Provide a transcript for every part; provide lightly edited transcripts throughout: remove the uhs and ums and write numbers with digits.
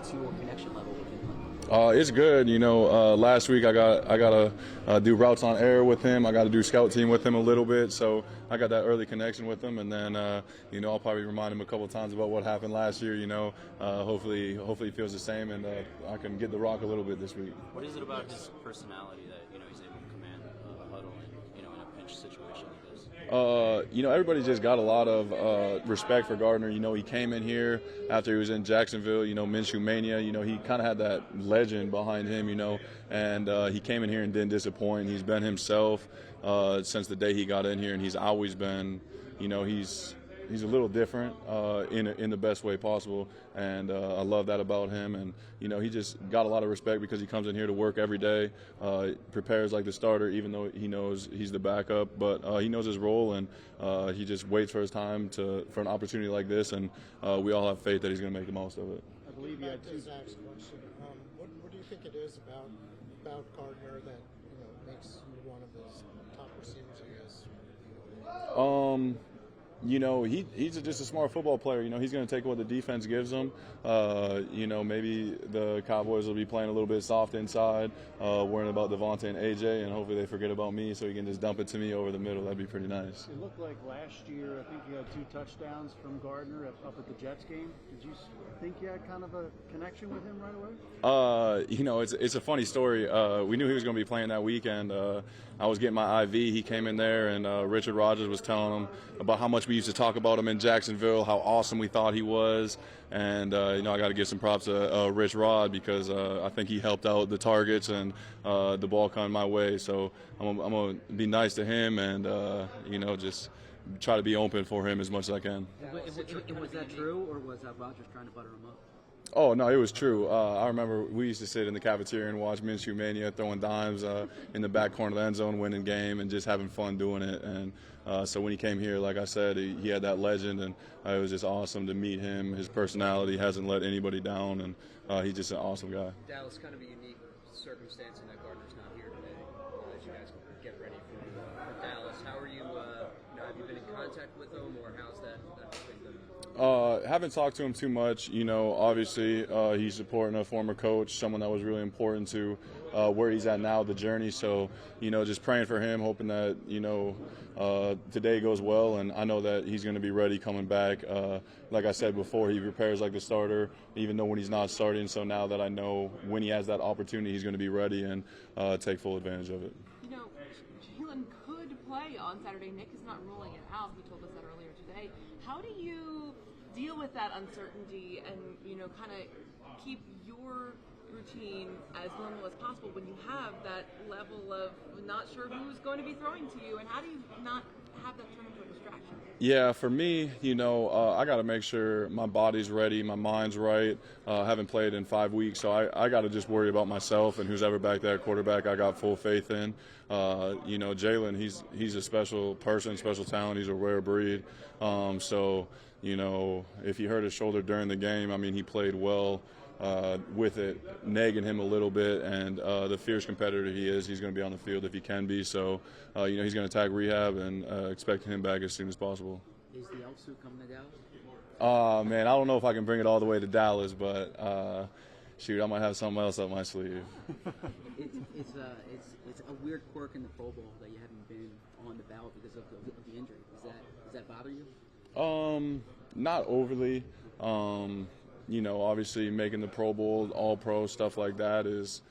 what's your connection level with him? It's good. Last week I gotta do routes on air with him. I got to do scout team with him a little bit, so I got that early connection with him. And then I'll probably remind him a couple of times about what happened last year. Hopefully he feels the same, and I can get the rock a little bit this week. What is it about his personality that he's able to command a huddle in a pinch situation like this? Everybody just got a lot of respect for Gardner. He came in here after he was in Jacksonville, Minshew Mania. He kind of had that legend behind him, and he came in here and didn't disappoint. He's been himself since the day he got in here, and he's always been, he's a little different in the best way possible, and I love that about him. And he just got a lot of respect because he comes in here to work every day, prepares like the starter, even though he knows he's the backup. But he knows his role, and he just waits for his time for an opportunity like this. And we all have faith that he's going to make the most of it. I believe you had two. Zach's question. What do you think it is about Gardner that makes you one of his top receivers? I guess. He's just a smart football player. He's going to take what the defense gives him. Maybe the Cowboys will be playing a little bit soft inside, worrying about Devontae and AJ, and hopefully they forget about me so he can just dump it to me over the middle. That'd be pretty nice. It looked like last year, I think you had 2 touchdowns from Gardner up at the Jets game. Did you think you had kind of a connection with him right away? It's a funny story. We knew he was going to be playing that weekend. I was getting my IV. He came in there, and Richard Rodgers was telling him about how much we used to talk about him in Jacksonville, how awesome we thought he was. And, I got to give some props to Rich Rod because I think he helped out the targets and the ball coming my way. So I'm going to be nice to him and, just try to be open for him as much as I can. Was that true, or was Rodgers trying to butter him up? Oh, no, it was true. I remember we used to sit in the cafeteria and watch Minshew Mania, throwing dimes in the back corner of the end zone, winning game, and just having fun doing it. And so when he came here, like I said, he had that legend, and it was just awesome to meet him. His personality hasn't let anybody down, and he's just an awesome guy. Dallas, kind of a unique circumstance in that Gardner's not here today as you guys get ready for Dallas. How are you, have you been in contact with him, or how's that been? Haven't talked to him too much. Obviously he's supporting a former coach, someone that was really important to where he's at now, the journey. So, just praying for him, hoping that, today goes well. And I know that he's going to be ready coming back. Like I said before, he prepares like the starter, even though when he's not starting. So now that I know when he has that opportunity, he's going to be ready and take full advantage of it. Jalen could play on Saturday. Nick is not ruling it out. He told us that earlier today. How do you deal with that uncertainty and, kind of keep your routine as normal as possible when you have that level of not sure who's going to be throwing to you, and how do you not have that turn into a distraction? Yeah, for me, I got to make sure my body's ready, my mind's right. I haven't played in 5 weeks, so I got to just worry about myself and who's ever back there, quarterback I got full faith in. Jalen, he's a special person, special talent. He's a rare breed. If he hurt his shoulder during the game, he played well with it, nagging him a little bit, and the fierce competitor he is, he's going to be on the field if he can be. So, he's going to attack rehab and expecting him back as soon as possible. Is the elf suit coming to Dallas? Man, I don't know if I can bring it all the way to Dallas, but I might have something else up my sleeve. It's a weird quirk in the Pro Bowl that you haven't been on the ballot because of the injury. Does that bother you? Not overly. Obviously making the Pro Bowl, All-Pro, stuff like that is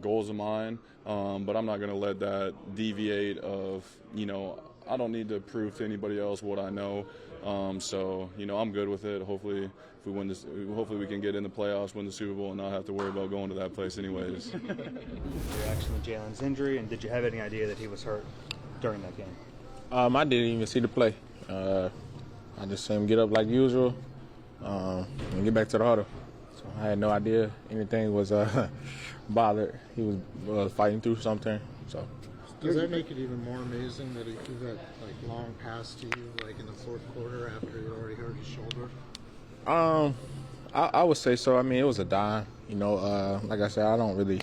goals of mine. But I'm not going to let that deviate of, I don't need to prove to anybody else what I know. I'm good with it. Hopefully, if we win this, hopefully we can get in the playoffs, win the Super Bowl, and not have to worry about going to that place anyways. Your reaction to Jalen's injury, and did you have any idea that he was hurt during that game? I didn't even see the play. I just saw him get up like usual and get back to the huddle. So I had no idea anything was bothered. He was fighting through something. So. Does that make it even more amazing that he threw that long pass to you in the fourth quarter after he already hurt his shoulder? I would say so. It was a dime. Like I said, I don't really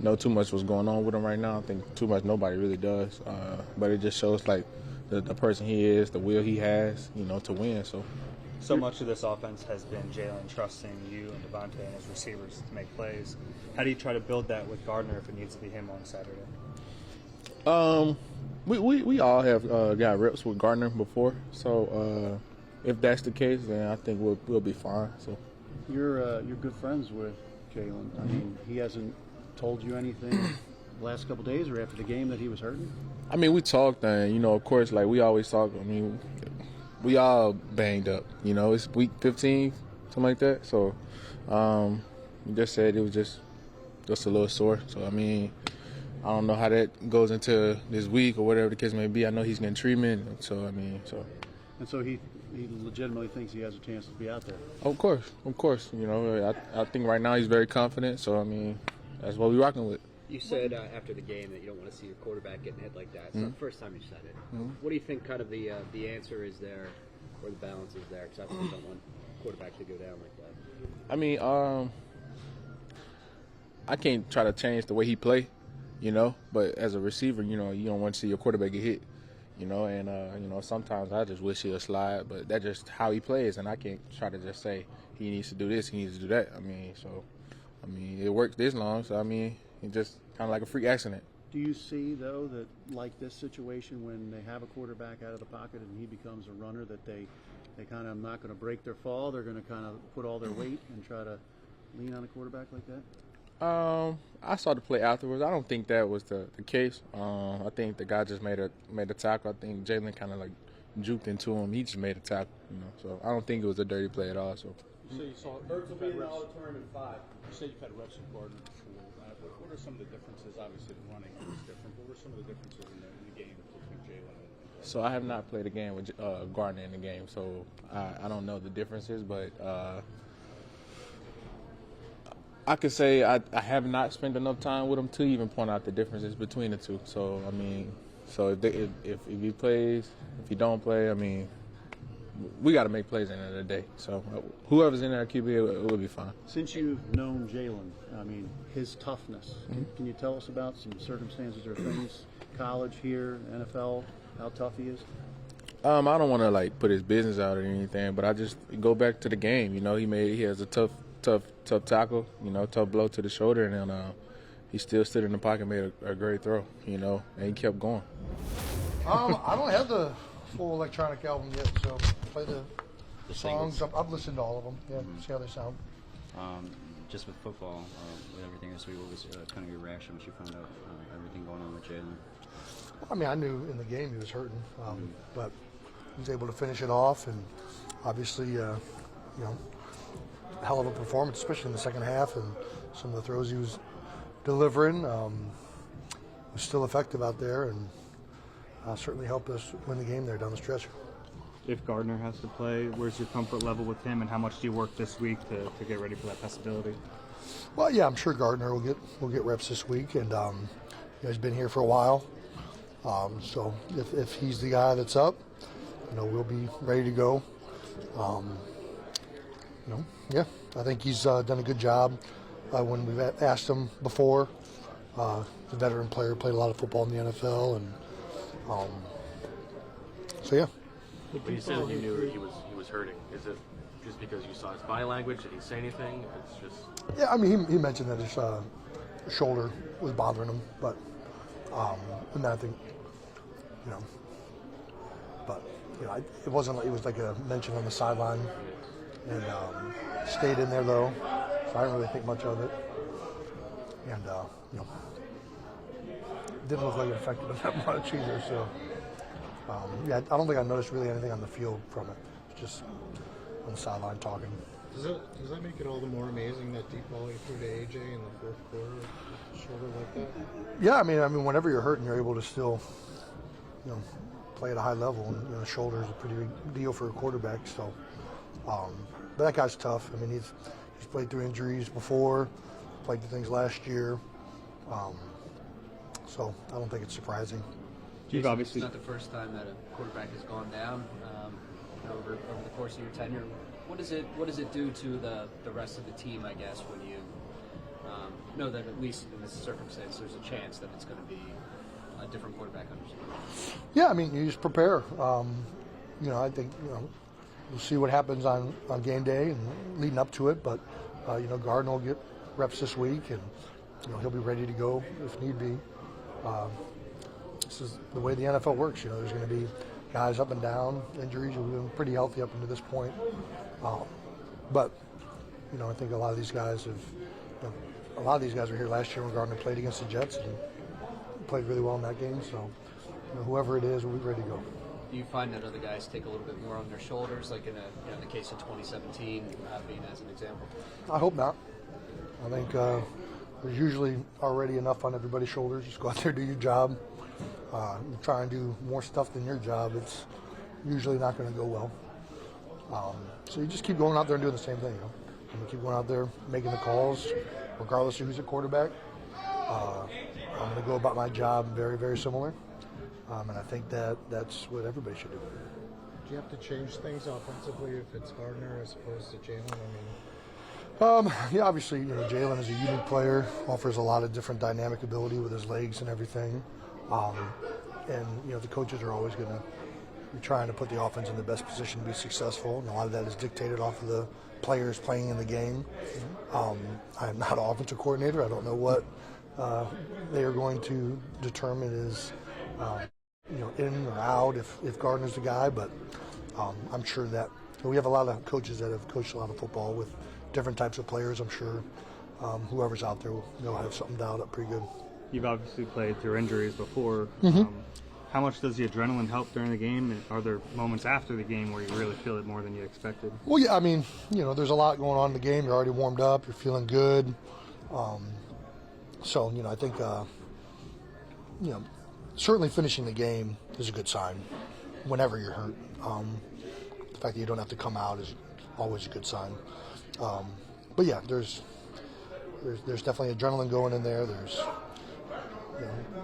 know too much what's going on with him right now. I think too much nobody really does. But it just shows the person he is, the will he has, to win. So So much of this offense has been Jalen trusting you and Devontae and his receivers to make plays. How do you try to build that with Gardner if it needs to be him on Saturday? We all have got reps with Gardner before, so if that's the case, then I think we'll be fine. So You're good friends with Jalen. I mean, he hasn't told you anything the last couple days or after the game that he was hurting? I mean, we talked, and of course, like we always talk. I mean, we all banged up. It's week 15, something like that. So we just said it was just a little sore. So I mean, I don't know how that goes into this week or whatever the case may be. I know he's getting treatment. So I mean, And so he legitimately thinks he has a chance to be out there. Of course. I think right now he's very confident. So I mean, that's what we're rocking with. You said after the game that you don't want to see your quarterback getting hit like that. It's not the first time you said it. What do you think kind of the answer is there, or the balance is there? Because I don't want quarterback to go down like that. I mean, I can't try to change the way he play, but as a receiver, you don't want to see your quarterback get hit, and sometimes I just wish he'll slide, but that's just how he plays, and I can't try to just say he needs to do this, he needs to do that. I mean, it worked this long, so I mean, it's just kind of like a freak accident. Do you see, though, that like this situation when they have a quarterback out of the pocket and he becomes a runner, that they kind of not going to break their fall, they're going to kind of put all their weight and try to lean on a quarterback like that? I saw the play afterwards. I don't think that was the case. I think the guy just made a tackle. I think Jalen kind of like juked into him. He just made a tackle, So I don't think it was a dirty play at all. So. You say you saw Hurts will be in the All-Tournament 5. You say you've had reps with Gardner before. What are some of the differences? Obviously, the running is different. What were some of the differences in the game between Jalen and So I have not played a game with Gardner in the game, so I don't know the differences, but I could say I have not spent enough time with him to even point out the differences between the two. So I mean, if he plays, if he don't play, I mean, we got to make plays at the end of the day. So whoever's in there QB, it will be fine. Since you've known Jalen, I mean, his toughness, can you tell us about some circumstances or things, college here, NFL, how tough he is? I don't want to like put his business out or anything, but I just go back to the game. He has a tough tackle, tough blow to the shoulder, and then he still stood in the pocket and made a great throw, and he kept going. I don't have the full electronic album yet, so play the songs. I've listened to all of them. Yeah, see how they sound. Just with football, with everything this week, what was kind of your reaction once you found out everything going on with Jalen? I mean, I knew in the game he was hurting, but he was able to finish it off, and obviously, hell of a performance, especially in the second half, and some of the throws he was delivering was still effective out there, and certainly helped us win the game there down the stretch. If Gardner has to play, where's your comfort level with him, and how much do you work this week to get ready for that possibility? Well, yeah, I'm sure Gardner will get reps this week, and he's been here for a while. So if he's the guy that's up, we'll be ready to go. Yeah, I think he's done a good job. When we've asked him before, the veteran player, played a lot of football in the NFL, and so yeah. When you said you knew he was hurting, is it just because you saw his body language? Did he say anything? It's just. Yeah, I mean, he mentioned that his shoulder was bothering him, but and I think, but it wasn't like it was like a mention on the sideline, and stayed in there though, so I didn't really think much of it, and didn't look like it affected him that much either. So yeah, I don't think I noticed really anything on the field from it. It's just on the sideline talking. Does that make it all the more amazing that deep ball he threw to AJ in the fourth quarter with a shoulder like that? Yeah, I mean, whenever you're hurting, you're able to still, play at a high level. And shoulder is a pretty big deal for a quarterback. So, but that guy's tough. I mean, he's played through injuries before, played through things last year. So I don't think it's surprising. Jason, obviously, it's not the first time that a quarterback has gone down over the course of your tenure. What does it do to the rest of the team, I guess, when you know that at least in this circumstance there's a chance that it's going to be a different quarterback under center? Yeah, I mean, you just prepare. I think we'll see what happens on game day and leading up to it. But Gardner will get reps this week, and he'll be ready to go if need be. This is the way the NFL works. There's going to be guys up and down, injuries. We've been pretty healthy up until this point. But I think a lot of these guys were here last year when Gardner played against the Jets and played really well in that game. So whoever it is, we'll be ready to go. Do you find that other guys take a little bit more on their shoulders, like in the case of 2017, being as an example? I hope not. I think there's usually already enough on everybody's shoulders. Just go out there, do your job. You try and do more stuff than your job, it's usually not going to go well. So you just keep going out there and doing the same thing. You keep going out there, making the calls, regardless of who's at quarterback. I'm going to go about my job very, very similar. And I think that's what everybody should do. Do you have to change things offensively if it's Gardner as opposed to Jalen? Yeah, obviously, Jalen is a unique player, offers a lot of different dynamic ability with his legs and everything. And the coaches are always going to be trying to put the offense in the best position to be successful, and a lot of that is dictated off of the players playing in the game. I'm not an offensive coordinator. I don't know what they are going to determine is in or out if Gardner's the guy, but I'm sure that we have a lot of coaches that have coached a lot of football with different types of players. I'm sure whoever's out there will have something dialed up pretty good. You've obviously played through injuries before. How much does the adrenaline help during the game? And are there moments after the game where you really feel it more than you expected? Well, yeah, I mean, there's a lot going on in the game. You're already warmed up. You're feeling good. So, I think, certainly finishing the game is a good sign whenever you're hurt. The fact that you don't have to come out is always a good sign. But, yeah, there's definitely adrenaline going in there. There's,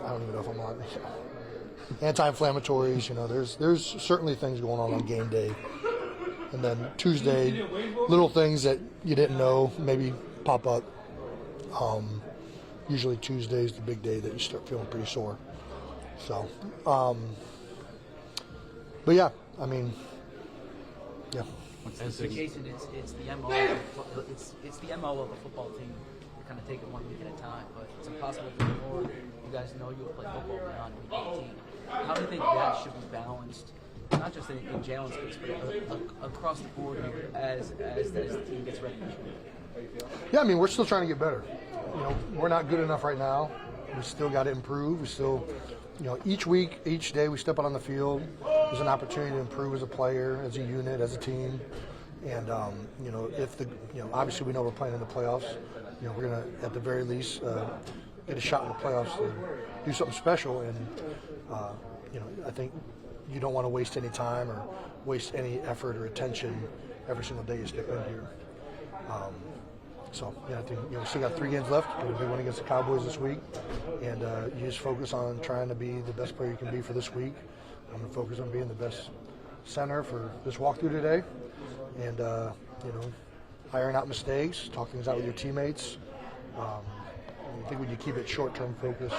I don't even know if I'm on anti-inflammatories. There's certainly things going on game day. And then Tuesday, little things that you didn't know maybe pop up. Usually Tuesday's the big day that you start feeling pretty sore. So, but yeah, I mean, yeah. Jason, it's the MO. It's the MO of a football team. You kind of take it one week at a time, but it's impossible to ignore. You guys know you'll play football beyond week 18. How do you think that should be balanced, not just in Jalen's case, but across the board here as the team gets ready? Yeah, I mean, we're still trying to get better. We're not good enough right now. We still got to improve. We still, each week, each day we step out on the field, there's an opportunity to improve as a player, as a unit, as a team. And, obviously we know we're playing in the playoffs. We're going to, at the very least, get a shot in the playoffs to do something special. And, I think you don't want to waste any time or waste any effort or attention every single day you step in here. So, I think we still got 3 games left. We're going to be one against the Cowboys this week. And you just focus on trying to be the best player you can be for this week. I'm going to focus on being the best center for this walkthrough today. And, iron out mistakes, talk things out with your teammates. I think when you keep it short-term focused,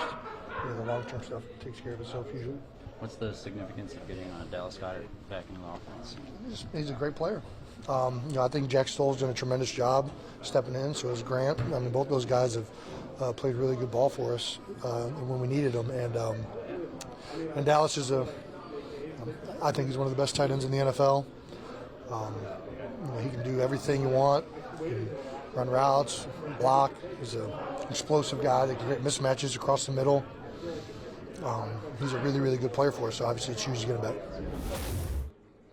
the long-term stuff takes care of itself usually. What's the significance of getting Dallas Goedert back in the offense? He's a great player. I think Jack Stoll's done a tremendous job stepping in, so has Grant. I mean, both those guys have played really good ball for us when we needed them. And Dallas is I think he's one of the best tight ends in the NFL. He can do everything you want. He can run routes, block. He's an explosive guy that can create mismatches across the middle. He's a really, really good player for us, so obviously it's huge to get him back.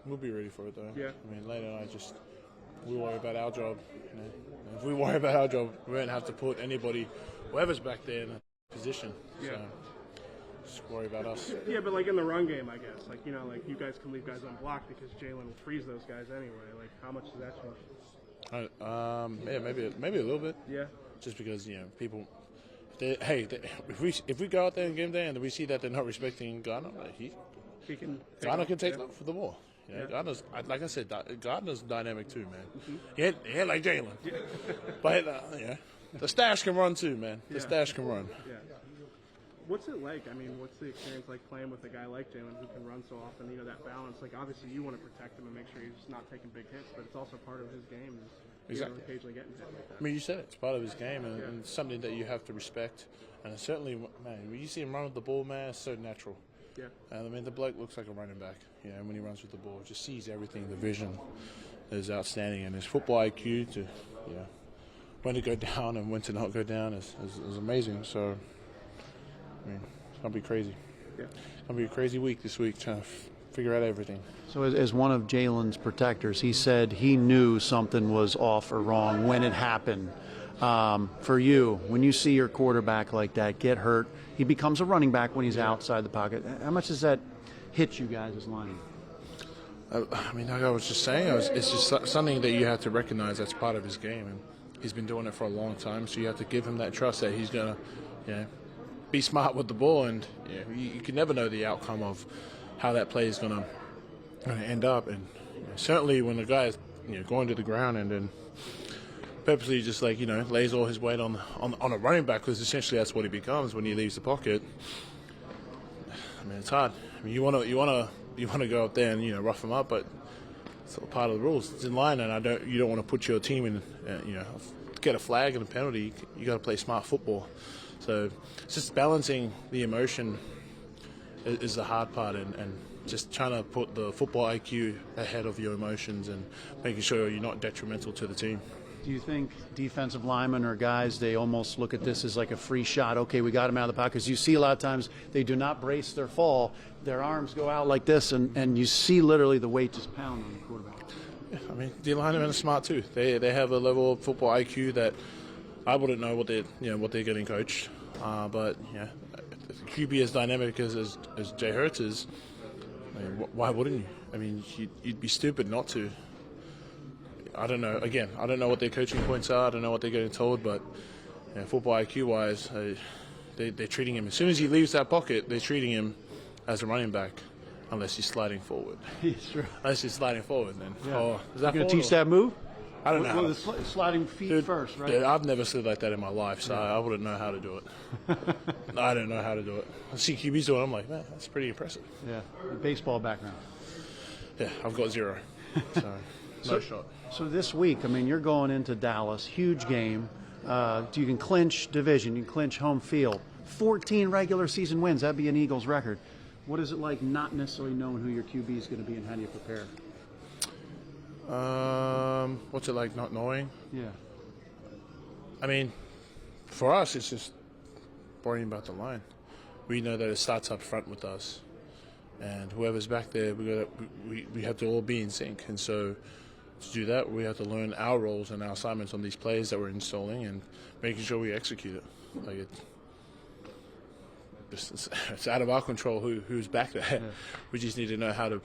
We'll be ready for it, though. Yeah. I mean, later on, we worry about our job. If we worry about our job, we won't have to put anybody, whoever's back there, in a position. Yeah. So just worry about us. Yeah, but like in the run game, I guess. Like you guys can leave guys unblocked because Jalen will freeze those guys anyway. Like, how much does that change? Yeah, maybe a little bit. Yeah. Just because people. If we go out there in game day and we see that they're not respecting Gardner, Gardner can take off for the ball. Yeah. Gardner's, like I said, Gardner's dynamic too, man. Mm-hmm. He ain't like Jalen, but the stash can run too, man. The stash can run. Yeah. What's it like? I mean, what's the experience like playing with a guy like Jalen who can run so often? You know, that balance. Like, obviously, you want to protect him and make sure he's not taking big hits, but it's also part of his game. Exactly. Occasionally getting hit like that. I mean, you said it. It's part of his game, and it's something that you have to respect. And certainly, man, when you see him run with the ball, man, it's so natural. Yeah. I mean, the bloke looks like a running back. You know, when he runs with the ball, just sees everything. The vision is outstanding, and his football IQ to, when to go down and when to not go down is amazing. So, I mean, it's gonna be crazy. Yeah. It's gonna be a crazy week this week trying to figure out everything. So as one of Jalen's protectors, he said he knew something was off or wrong when it happened. For you, when you see your quarterback like that get hurt, he becomes a running back when he's outside the pocket. How much does that hit you guys as linemen? I mean, like I was just saying, it's just something that you have to recognize that's part of his game, and he's been doing it for a long time. So you have to give him that trust that he's gonna, be smart with the ball, and you can never know the outcome of how that play is gonna end up. And certainly when the guy is going to the ground and then purposely just lays all his weight on a running back, because essentially that's what he becomes when he leaves the pocket. I mean, it's hard. I mean, you want to go up there and rough him up, but it's all part of the rules. It's in line, and you don't want to put your team in get a flag and a penalty. You got to play smart football. So it's just balancing the emotion is the hard part, and just trying to put the football IQ ahead of your emotions and making sure you're not detrimental to the team. Do you think defensive linemen or guys, they almost look at this as like a free shot? Okay, we got him out of the pocket. Because you see a lot of times they do not brace their fall. Their arms go out like this, and you see literally the weight just pound on the quarterback. Yeah, I mean, the linemen are smart too. They have a level of football IQ that I wouldn't know what they're getting coached. But QB as dynamic as Jay Hurts is, I mean, why wouldn't you? I mean, you'd be stupid not to. I don't know. Again, I don't know what their coaching points are. I don't know what they're getting told. But football IQ-wise, they're treating him. As soon as he leaves that pocket, they're treating him as a running back, unless he's sliding forward. Sure. Unless he's sliding forward, then. Yeah. Oh, is that going to teach that move? I don't know. Well, the sliding feet first, right? Dude, I've never slid like that in my life, so I wouldn't know how to do it. I don't know how to do it. I see QBs doing it. I'm like, man, that's pretty impressive. Yeah, baseball background. Yeah, I've got 0. So, no shot. So this week, I mean, you're going into Dallas, huge game. You can clinch division, you can clinch home field. 14 regular season wins, that'd be an Eagles record. What is it like not necessarily knowing who your QB is going to be, and how do you prepare? What's it like not knowing? Yeah. I mean, for us, it's just worrying about the line. We know that it starts up front with us, and whoever's back there, we have to all be in sync. And so, to do that, we have to learn our roles and our assignments on these plays that we're installing, and making sure we execute it. Like it's out of our control who's back there. Yeah. We just need to know how to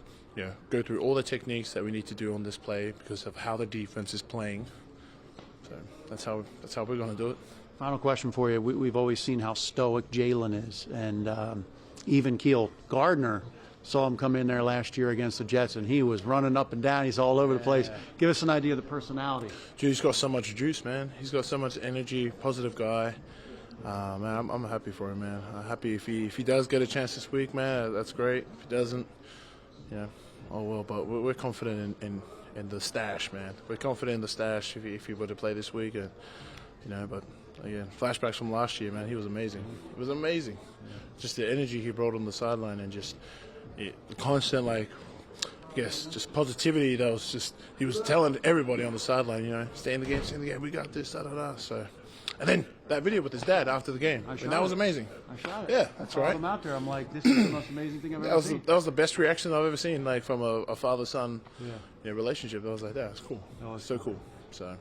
go through all the techniques that we need to do on this play because of how the defense is playing. So that's how we're going to do it. Final question for you. We've always seen how stoic Jalen is, and even keel. Gardner, saw him come in there last year against the Jets, and he was running up and down. He's all over the place. Give us an idea of the personality. Dude, he's got so much juice, man. He's got so much energy, positive guy. Man, I'm happy for him, man. I'm happy if he does get a chance this week, man. That's great. If he doesn't, oh well. But we're confident in the stash, man. We're confident in the stash if he were to play this week, and But again, flashbacks from last year, man. He was amazing. It was amazing. Just the energy he brought on the sideline, and just the constant just positivity that was just he was telling everybody on the sideline, stay in the game, we got this, da. So, and then that video with his dad after the game, that was amazing. I shot it. Yeah, that's right. I'm out there. I'm like, this is the most amazing thing I've ever seen. That was the best reaction I've ever seen, from a father-son relationship. I was like, that's cool. That was so cool. So.